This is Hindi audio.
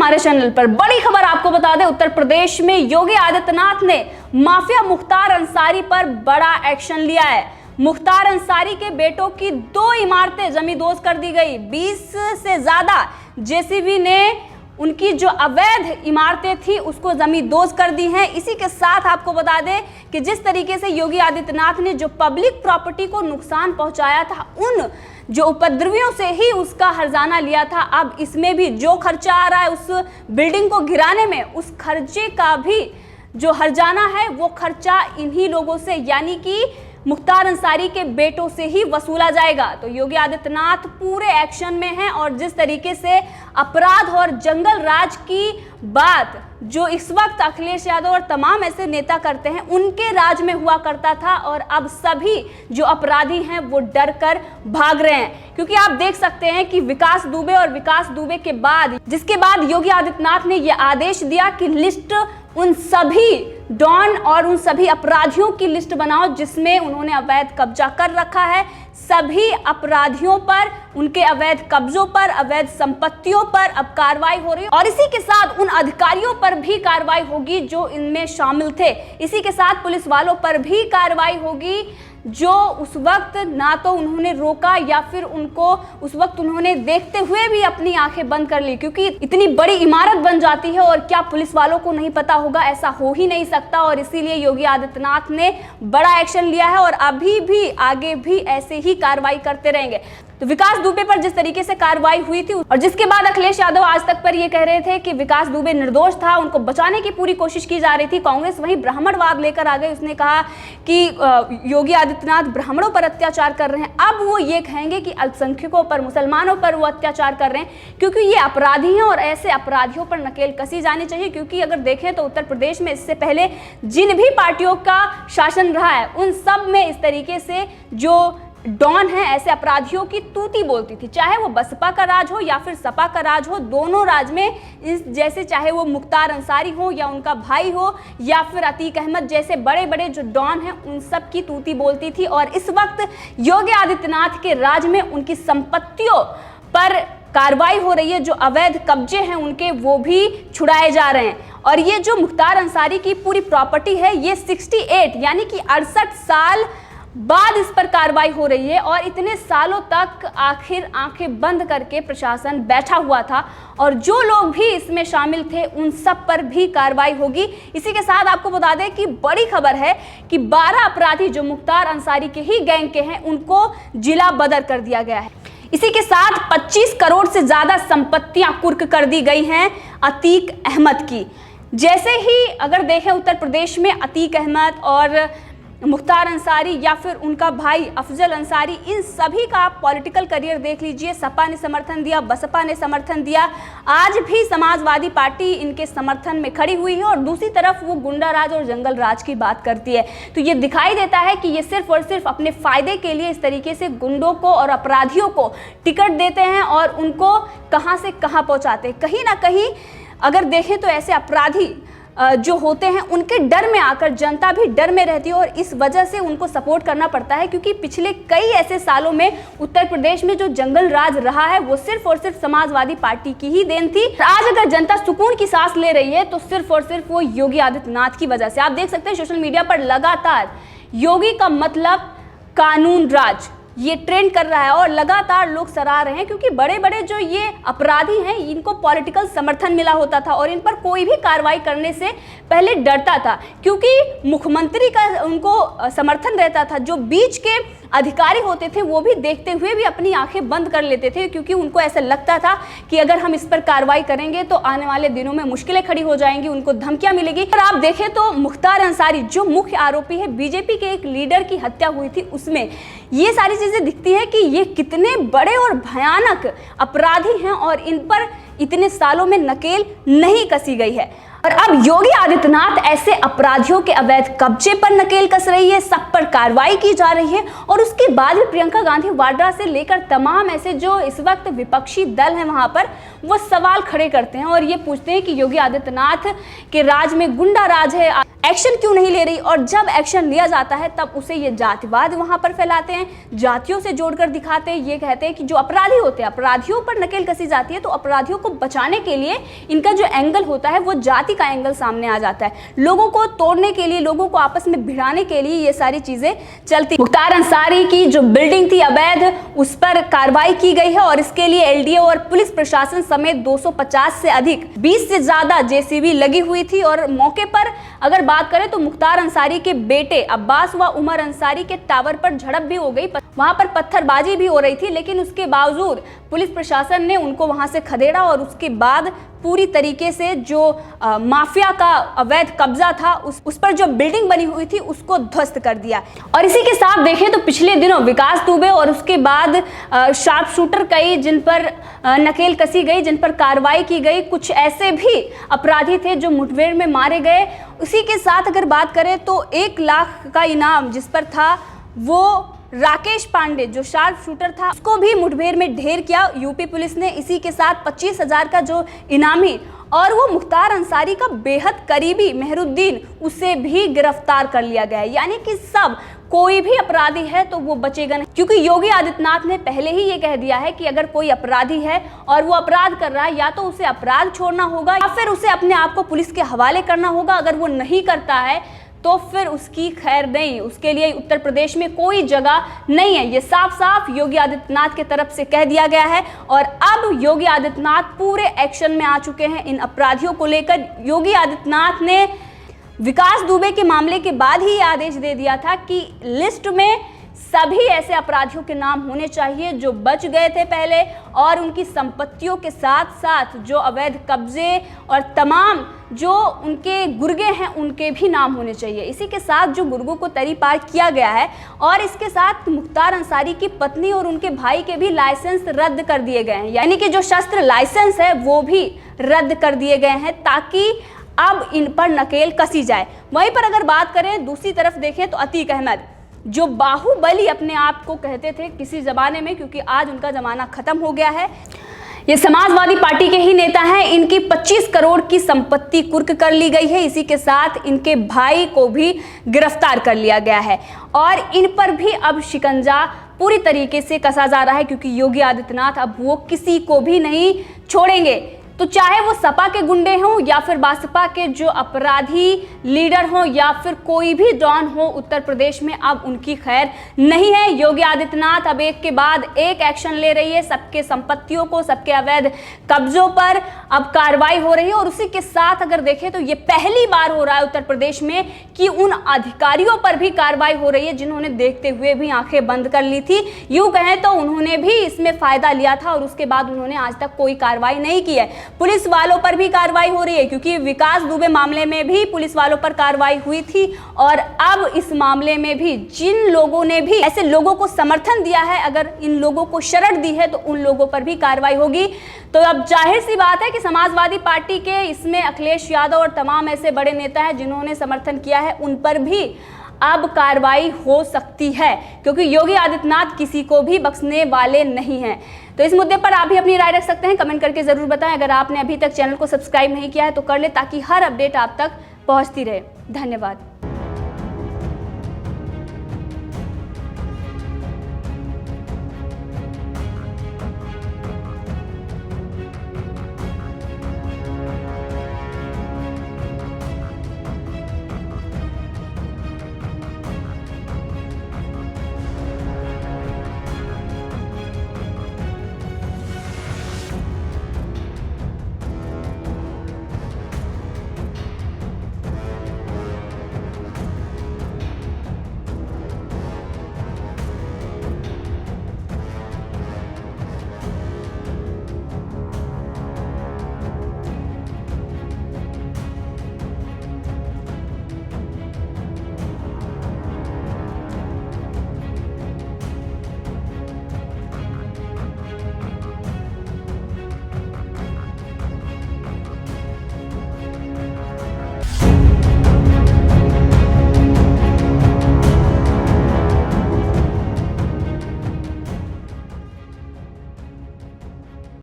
हमारे चैनल पर। बड़ी खबर आपको बता दें, उत्तर प्रदेश में योगी आदित्यनाथ ने माफिया मुख्तार अंसारी पर बड़ा एक्शन लिया है। मुख्तार अंसारी के बेटों की 2 इमारतें जमींदोज कर दी गई। 20 से ज्यादा जेसीबी ने उनकी जो अवैध इमारतें थी उसको जमींदोज कर दी हैं। इसी के साथ आपको बता दें कि जिस तरीके से योगी आदित्यनाथ ने जो पब्लिक प्रॉपर्टी को नुकसान पहुंचाया था, उन जो उपद्रवियों से ही उसका हर्जाना लिया था, अब इसमें भी जो खर्चा आ रहा है उस बिल्डिंग को गिराने में, उस खर्चे का भी जो हर्जाना है वो खर्चा इन्हीं लोगों से यानी कि मुख्तार अंसारी के बेटों से ही वसूला जाएगा। तो योगी आदित्यनाथ पूरे एक्शन में हैं और जिस तरीके से अपराध और जंगल राज की बात जो इस वक्त अखिलेश यादव और तमाम ऐसे नेता करते हैं, उनके राज में हुआ करता था और अब सभी जो अपराधी हैं वो डर कर भाग रहे हैं। क्योंकि आप देख सकते हैं कि विकास दुबे और विकास दुबे के बाद, जिसके बाद योगी आदित्यनाथ ने यह आदेश दिया कि लिस्ट उन सभी डॉन और उन सभी अपराधियों की लिस्ट बनाओ जिसमें उन्होंने अवैध कब्जा कर रखा है। सभी अपराधियों पर, उनके अवैध कब्जों पर, अवैध संपत्तियों पर अब कार्रवाई हो रही है और इसी के साथ उन अधिकारियों पर भी कार्रवाई होगी जो इनमें शामिल थे। इसी के साथ पुलिस वालों पर भी कार्रवाई होगी जो उस वक्त ना तो उन्होंने रोका या फिर उनको उस वक्त उन्होंने देखते हुए भी अपनी आंखें बंद कर ली, क्योंकि इतनी बड़ी इमारत बन जाती है और क्या पुलिस वालों को नहीं पता होगा? ऐसा हो ही नहीं सकता। और इसीलिए योगी आदित्यनाथ ने बड़ा एक्शन लिया है और अभी भी आगे भी ऐसे ही कार्रवाई करते रहेंगे। तो विकास दुबे पर जिस तरीके से कार्रवाई हुई थी और जिसके बाद अखिलेश यादव आज तक पर ये कह रहे थे कि विकास दुबे निर्दोष था, उनको बचाने की पूरी कोशिश की जा रही थी, कांग्रेस वहीं ब्राह्मणवाद लेकर आ गई। उसने कहा कि योगी आदित्यनाथ ब्राह्मणों पर अत्याचार कर रहे हैं। अब वो ये कहेंगे कि अल्पसंख्यकों पर, मुसलमानों पर वो अत्याचार कर रहे हैं क्योंकि ये अपराधी हैं और ऐसे अपराधियों पर नकेल कसी जानी चाहिए। क्योंकि अगर देखें तो उत्तर प्रदेश में इससे पहले जिन भी पार्टियों का शासन रहा है उन सब में इस तरीके से जो डॉन है ऐसे अपराधियों की तूती बोलती थी, चाहे वो बसपा का राज हो या फिर सपा का राज हो। दोनों राज में इस जैसे चाहे वो मुख्तार अंसारी हो या उनका भाई हो या फिर अतीक अहमद जैसे बड़े बड़े जो डॉन हैं उन सब की तूती बोलती थी। और इस वक्त योगी आदित्यनाथ के राज में उनकी संपत्तियों पर कार्रवाई हो रही है। जो अवैध कब्जे हैं उनके वो भी छुड़ाए जा रहे हैं। और ये जो मुख्तार अंसारी की पूरी प्रॉपर्टी है ये 68 यानी कि 68 साल बाद इस पर कार्रवाई हो रही है और इतने सालों तक आखिर आंखें बंद करके प्रशासन बैठा हुआ था और जो लोग भी इसमें शामिल थे उन सब पर भी कार्रवाई होगी। इसी के साथ आपको बता दें कि बड़ी खबर है कि 12 अपराधी जो मुख्तार अंसारी के ही गैंग के हैं उनको जिला बदर कर दिया गया है। इसी के साथ 25 करोड़ से ज्यादा संपत्तियां कुर्क कर दी गई हैं अतीक अहमद की। जैसे ही अगर देखें उत्तर प्रदेश में अतीक अहमद और मुख्तार अंसारी या फिर उनका भाई अफजल अंसारी, इन सभी का आप पॉलिटिकल करियर देख लीजिए। सपा ने समर्थन दिया, बसपा ने समर्थन दिया, आज भी समाजवादी पार्टी इनके समर्थन में खड़ी हुई है और दूसरी तरफ वो गुंडा राज और जंगल राज की बात करती है। तो ये दिखाई देता है कि ये सिर्फ और सिर्फ अपने फायदे के लिए इस तरीके से गुंडों को और अपराधियों को टिकट देते हैं और उनको कहां से कहां पहुंचाते हैं। कहीं ना कहीं अगर देखें तो ऐसे अपराधी जो होते हैं उनके डर में आकर जनता भी डर में रहती है और इस वजह से उनको सपोर्ट करना पड़ता है। क्योंकि पिछले कई ऐसे सालों में उत्तर प्रदेश में जो जंगल राज रहा है वो सिर्फ और सिर्फ समाजवादी पार्टी की ही देन थी। आज अगर जनता सुकून की सांस ले रही है तो सिर्फ और सिर्फ वो योगी आदित्यनाथ की वजह से। आप देख सकते हैं सोशल मीडिया पर लगातार योगी का मतलब कानून राज ये ट्रेंड कर रहा है और लगातार लोग सराह रहे हैं क्योंकि बड़े बड़े जो ये अपराधी हैं इनको पॉलिटिकल समर्थन मिला होता था और इन पर कोई भी कार्रवाई करने से पहले डरता था क्योंकि मुख्यमंत्री का उनको समर्थन रहता था। जो बीच के अधिकारी होते थे वो भी देखते हुए भी अपनी आंखें बंद कर लेते थे क्योंकि उनको ऐसा लगता था कि अगर हम इस पर कार्रवाई करेंगे तो आने वाले दिनों में मुश्किलें खड़ी हो जाएंगी, उनको धमकियां मिलेगी। और आप देखें तो मुख्तार अंसारी जो मुख्य आरोपी है, बीजेपी के एक लीडर की हत्या हुई थी, उसमें ये सारी चीजें दिखती है कि ये कितने बड़े और भयानक अपराधी हैं और इन पर इतने सालों में नकेल नहीं कसी गई है। और अब योगी आदित्यनाथ ऐसे अपराधियों के अवैध कब्जे पर नकेल कस रही है, सब पर कार्रवाई की जा रही है और उसके बाद भी प्रियंका गांधी वाड्रा से लेकर तमाम ऐसे जो इस वक्त विपक्षी दल हैं वहां पर वो सवाल खड़े करते हैं और ये पूछते हैं कि योगी आदित्यनाथ के राज में गुंडा राज है, एक्शन क्यों नहीं ले रही, और जब एक्शन लिया जाता है तब उसे ये जातिवाद वहां पर फैलाते हैं, जातियों से जोड़कर दिखाते हैं। ये कहते हैं कि जो अपराधी होते हैं, अपराधियों पर नकेल कसी जाती है, तो अपराधियों को बचाने के लिए इनका जो एंगल होता है वो जाति का एंगल सामने आ जाता है। लोगों को तोड़ने के लिए, लोगों को आपस में भिड़ाने के लिए ये सारी चीजें चलती। मुख्तार अंसारी की जो बिल्डिंग थी अवैध, उस पर कार्रवाई की गई है और इसके लिए एलडीओ और पुलिस प्रशासन समेत 250 से अधिक, 20 से ज्यादा जेसीबी लगी हुई थी। और मौके पर अगर बात करें तो मुख्तार अंसारी के बेटे अब्बास व उमर अंसारी के टावर पर झड़प भी हो गई, वहां पर पत्थरबाजी भी हो रही थी, लेकिन उसके बावजूद पुलिस प्रशासन ने उनको वहां से खदेड़ा और उसके बाद पूरी तरीके से जो माफिया का अवैध कब्जा था उस पर जो बिल्डिंग बनी हुई थी उसको ध्वस्त कर दिया। और इसी के साथ देखें तो पिछले दिनों विकास दुबे और उसके बाद शार्प शूटर कई जिन पर नकेल कसी गई, जिन पर कार्रवाई की गई, कुछ ऐसे भी अपराधी थे जो मुठभेड़ में मारे गए। उसी के साथ अगर बात करें तो 1 लाख का इनाम जिस पर था, वो राकेश पांडे जो शार्प शूटर था उसको भी मुठभेड़ में ढेर किया यूपी पुलिस ने। इसी के साथ 25,000 का जो इनामी और वो मुख्तार अंसारी का बेहद करीबी मेहरुद्दीन, उसे भी गिरफ्तार कर लिया गया है। यानी कि सब, कोई भी अपराधी है तो वो बचेगा नहीं, क्योंकि योगी आदित्यनाथ ने पहले ही ये कह दिया है कि अगर कोई अपराधी है और वो अपराध कर रहा है, या तो उसे अपराध छोड़ना होगा या फिर उसे अपने आप को पुलिस के हवाले करना होगा। अगर वो नहीं करता है तो फिर उसकी खैर नहीं, उसके लिए उत्तर प्रदेश में कोई जगह नहीं है। ये साफ साफ योगी आदित्यनाथ की तरफ से कह दिया गया है और अब योगी आदित्यनाथ पूरे एक्शन में आ चुके हैं इन अपराधियों को लेकर। योगी आदित्यनाथ ने विकास दुबे के मामले के बाद ही आदेश दे दिया था कि लिस्ट में सभी ऐसे अपराधियों के नाम होने चाहिए जो बच गए थे पहले, और उनकी संपत्तियों के साथ साथ जो अवैध कब्जे और तमाम जो उनके गुर्गे हैं उनके भी नाम होने चाहिए। इसी के साथ जो गुर्गों को तरी पार किया गया है और इसके साथ मुख्तार अंसारी की पत्नी और उनके भाई के भी लाइसेंस रद्द कर दिए गए हैं, यानी कि जो शस्त्र लाइसेंस है वो भी रद्द कर दिए गए हैं ताकि अब इन पर नकेल कसी जाए। वहीं पर अगर बात करें दूसरी तरफ देखें तो अतीक अहमद जो बाहुबली अपने आप को कहते थे किसी जमाने में, क्योंकि आज उनका जमाना खत्म हो गया है, ये समाजवादी पार्टी के ही नेता हैं। इनकी 25 करोड़ की संपत्ति कुर्क कर ली गई है। इसी के साथ इनके भाई को भी गिरफ्तार कर लिया गया है और इन पर भी अब शिकंजा पूरी तरीके से कसा जा रहा है, क्योंकि योगी आदित्यनाथ अब वो किसी को भी नहीं छोड़ेंगे। तो चाहे वो सपा के गुंडे हों या फिर बसपा के जो अपराधी लीडर हों या फिर कोई भी डॉन हो, उत्तर प्रदेश में अब उनकी खैर नहीं है। योगी आदित्यनाथ अब एक के बाद एक एक्शन ले रही है, सबके संपत्तियों को, सबके अवैध कब्जों पर अब कार्रवाई हो रही है। और उसी के साथ अगर देखें तो ये पहली बार हो रहा है उत्तर प्रदेश में कि उन अधिकारियों पर भी कार्रवाई हो रही है जिन्होंने देखते हुए भी आंखें बंद कर ली थी। यूं कहें तो उन्होंने भी इसमें फायदा लिया था और उसके बाद उन्होंने आज तक कोई कार्रवाई नहीं की है। पुलिस वालों पर भी कार्रवाई हो रही है, क्योंकि विकास दुबे मामले में भी पुलिस वालों पर कार्रवाई हुई थी और अब इस मामले में भी जिन लोगों ने भी ऐसे लोगों को समर्थन दिया है, अगर इन लोगों को शरण दी है तो उन लोगों पर भी कार्रवाई होगी। तो अब जाहिर सी बात है कि समाजवादी पार्टी के इसमें अखिलेश यादव और तमाम ऐसे बड़े नेता हैं जिन्होंने समर्थन किया है, उन पर भी अब कार्रवाई हो सकती है, क्योंकि योगी आदित्यनाथ किसी को भी बख्शने वाले नहीं हैं। तो इस मुद्दे पर आप भी अपनी राय रख सकते हैं, कमेंट करके जरूर बताएं। अगर आपने अभी तक चैनल को सब्सक्राइब नहीं किया है तो कर ले, ताकि हर अपडेट आप तक पहुंचती रहे। धन्यवाद।